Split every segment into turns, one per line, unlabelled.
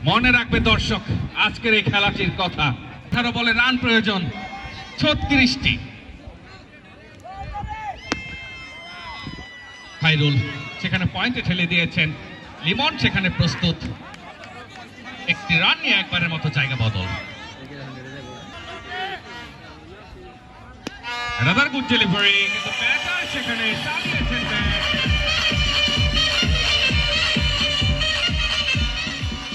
মনে রাখবে দর্শক আজকের এই খেলাটির কথা। 18 বলে রান প্রয়োজন 36টি। খায়রুল সেখানে পয়েন্টে ঠেলে দিয়েছেন, লিমন সেখানে প্রস্তুত। একটি রান নিয়ে একবারের মতো জায়গা বদল। Another good delivery, কিন্তু ব্যাটার সেখানে চালিয়েছেন ব্যাট।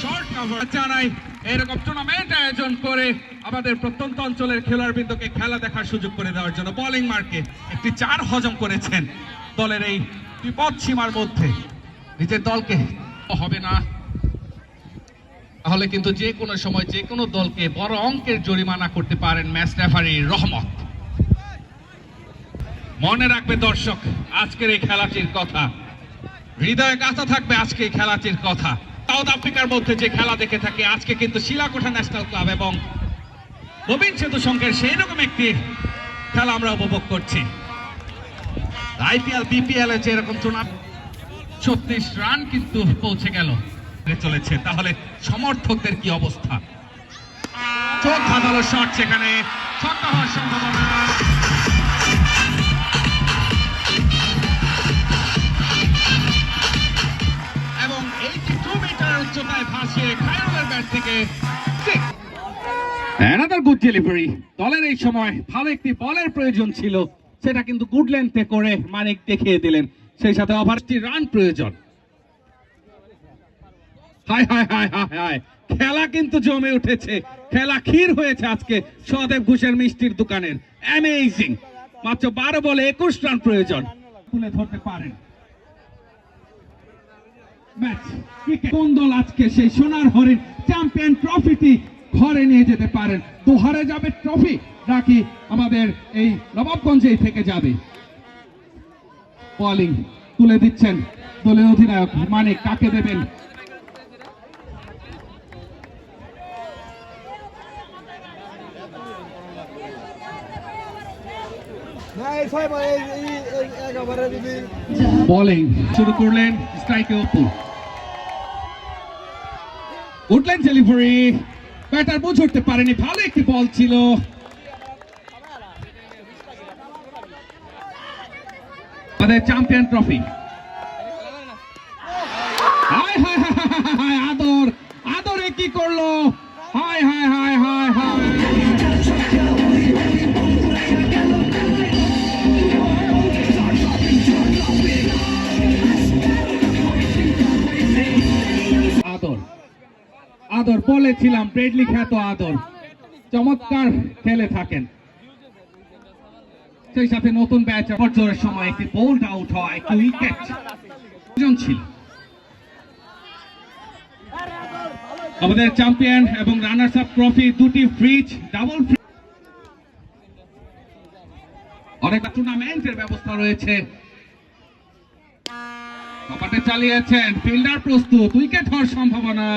শর্ট কভার জানাই এরকম টুর্নামেন্ট আয়োজন করে আমাদের প্রত্যন্ত অঞ্চলের খেলোয়াড়বৃন্দকে খেলা দেখার সুযোগ করে দেওয়ার জন্য বোলিং মার্কে একটি 4 হজম করেছেন দলের এই বিপদ সীমার মধ্যে। নিজের দলকে হবে না, তাহলে কিন্তু যে কোনো সময় যে কোনো দলকে বড় অঙ্কের জরিমানা করতে পারেন ম্যাচ রেফারি রহমত। মনে রাখবে দর্শক আজকের এই খেলাটির কথা, হৃদয়ে গাঁথা থাকবে আজকে এই খেলাটির কথা। সাউথ আফ্রিকার মধ্যে যে খেলা দেখে থাকি, আজকে কিন্তু শিলাকোঠা ন্যাশনাল ক্লাব এবং নবীন সেতু সংঘের সেই রকম একটি খেলা আমরা উপভোগ করছি। আইপিএল বিপিএল এ যে এরকম টুর্নামেন্ট 36 রান কিন্তু পৌঁছে গেল চলেছে, তাহলে সমর্থকদের কি অবস্থা? চোখ ধাঁধালো শট, সেখানে ছক্কা হওয়ার সম্ভাবনা। এবং 82 মিটার উচ্চতায় ভাসিয়ে খায়রুলের ব্যাট থেকে Another good delivery। দলের এই সময় ভালো একটি বলের প্রয়োজন ছিল, সেটা কিন্তু গুড লেন্থে করে মানিক দেখিয়ে দিলেন। সেই সাথে ওভারটি রান প্রয়োজন। হায় হায় হায় হায় হায়, খেলা কিন্তু জমে উঠেছে, খেলা ক্ষীর হয়েছে আজকে সদেব ঘোষের মিষ্টির দোকানের। অ্যামেজিং, মাত্র 12 বলে 21 রান প্রয়োজন। তুলে ধরতে পারেন ম্যাচ। কোন দল আজকে সেই সোনার হরিণ চ্যাম্পিয়ন ট্রফিটি ঘরে নিয়ে যেতে পারেন? দোহারে যাবে ট্রফি নাকি আমাদের এই নবাবগঞ্জেই থেকে যাবে? বোলিং তুলে দিচ্ছেন দলের অধিনায়ক মানিক, কাকে দেবেন? বোলিং শুরু করলেন, স্ট্রাইকে অপু। উঠলেন ডেলিভারি, ব্যাটার বুঝ উঠতে পারেনি, ভালো একটি বল ছিল। আমাদের চ্যাম্পিয়ন ট্রফি। হায় হায় হায়, আদর আদরে কি করলো? হায় হায় হায় হায় হায়, আদর আদর বলেছিলাম, ব্রেডলি খ্যাত আদর চমৎকার খেলে থাকেন। সেই সাথে নতুন ব্যাচ অর্জনের সময় একটি বোল্ড আউট হয়, একটি উইকেট ছিল। আমাদের চ্যাম্পিয়ন এবং রানার্স আপ ট্রফি দুটি ফ্রিজ, ডাবল ফ্রিজ, অনেক টুর্নামেন্টের ব্যবস্থা রয়েছে। কপাটে চালিয়েছেন, ফিল্ডার প্রস্তুত, উইকেট হওয়ার সম্ভাবনা।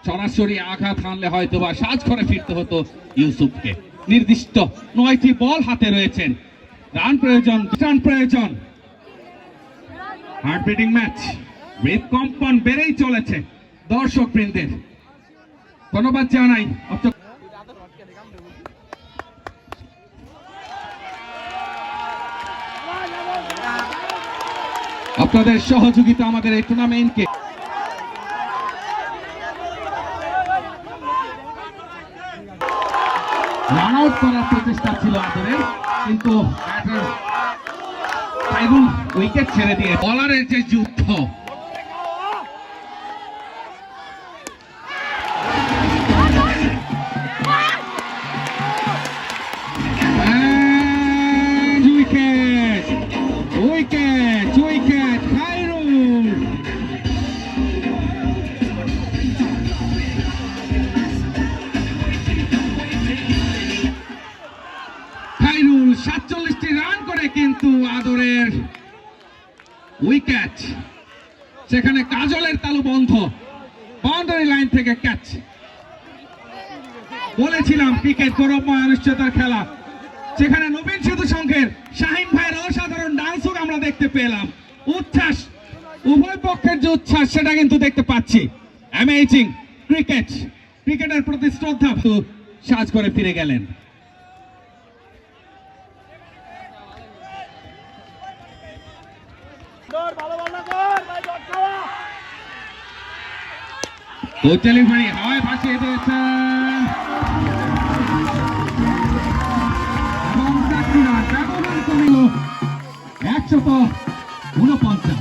সরাসরি আঘাত হানলে হয়তো বা সাজ করে ফিরতে হতো ইউসুফকে। নির্দিষ্ট 9টি বল হাতে রয়েছেন, রান প্রয়োজন, রান প্রয়োজন। হার্ট বিটিং ম্যাচ, হৃদকম্পন বেড়েই চলেছে দর্শক বৃন্দের। ধন্যবাদ জানাই আপনাদের সহযোগিতা আমাদের এই টুর্নামেন্টকে। রান আউট করার প্রচেষ্টা ছিল আদরের, কিন্তু খায়রুল উইকেট ছেড়ে দিয়ে বলারের যে যুদ্ধ। Wicket wicket wicket Khairul. Khairul 47টি রান করে কিন্তু আদরের উইকেট। সেখানে কাজলের তালু বন্ধ, বাউন্ডারি লাইন থেকে ক্যাচ। বলেছিলাম ক্রিকেট গৌরবময় অনিশ্চয়তার খেলা, সেখানে নবীন সেতু সংঘের শাহিন ভাইয়ের অসাধারণ ডান্সও আমরা দেখতে পেলাম। উচ্ছ্বাস, উভয় পক্ষের যে উচ্ছ্বাস সেটা কিন্তু দেখতে পাচ্ছি। অ্যামেজিং। ক্রিকেটের প্রতি শ্রদ্ধা সাজ করে ফিরে গেলেন। ডেলিভারি হাওয়ায় ভাসিয়ে দিয়েছেন এবং ব্যবধান কমিল 149।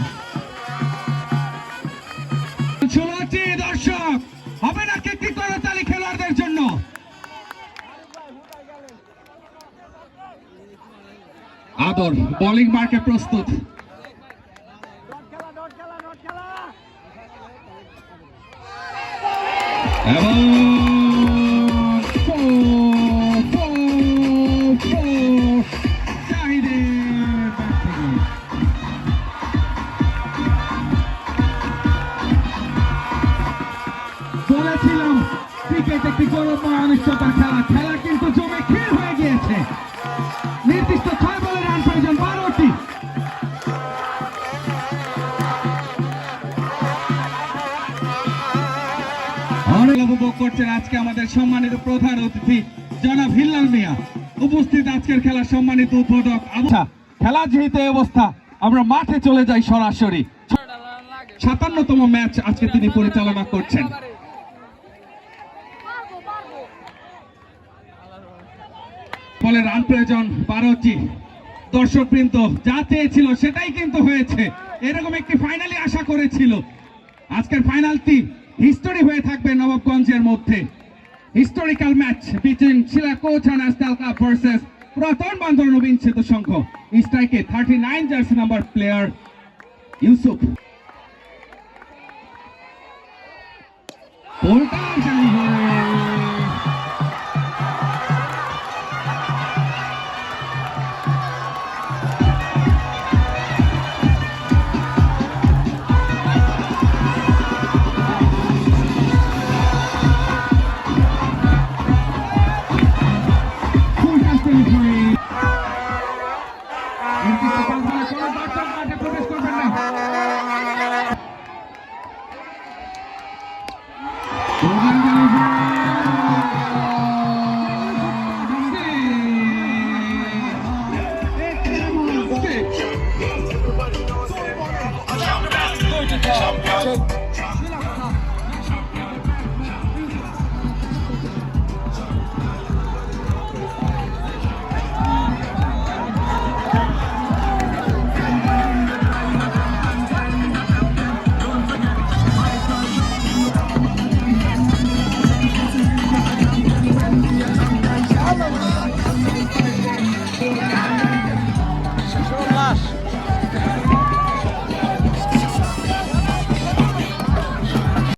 16টি দর্শক, হবে না একটি করতালি খেলোয়াড়দের জন্য। আদর বোলিং মার্কে প্রস্তুত। এবং বলেছিলাম ক্রিকেট একটি গৌরবময় অনিশ্চয়তার খেলা কিন্তু জমে ক্ষীর হয়ে গিয়েছে। নির্দিষ্ট 6 বলে রান প্রয়োজন 12টি। অনেক উপভোগ করছেন আজকে আমাদের সম্মানিত প্রধান অতিথি জনাব হিল্লাল মিয়া, উপস্থিত আজকের খেলার সম্মানিত উদ্বোধক। আচ্ছা, খেলা যেহেতু এই অবস্থা, আমরা মাঠে চলে যাই সরাসরি। 57তম ম্যাচ আজকে তিনি পরিচালনা করছেন। ফলে রান প্রয়োজন 12টি। দর্শকবৃন্দ যা চেয়েছিল সেটাই কিন্তু হয়েছে। এরকম একটি ফাইনালি আশা করেছিল। আজকের ফাইনালটি হিস্টোরি হয়ে থাকবে নবাবগঞ্জের মধ্যে। Historical match between Shilakotha national club versus পুরাতন বান্দর নবীন সেতু সংঘ। স্ট্রাইকে 39 জার্সি নাম্বার প্লেয়ার ইউসুফ।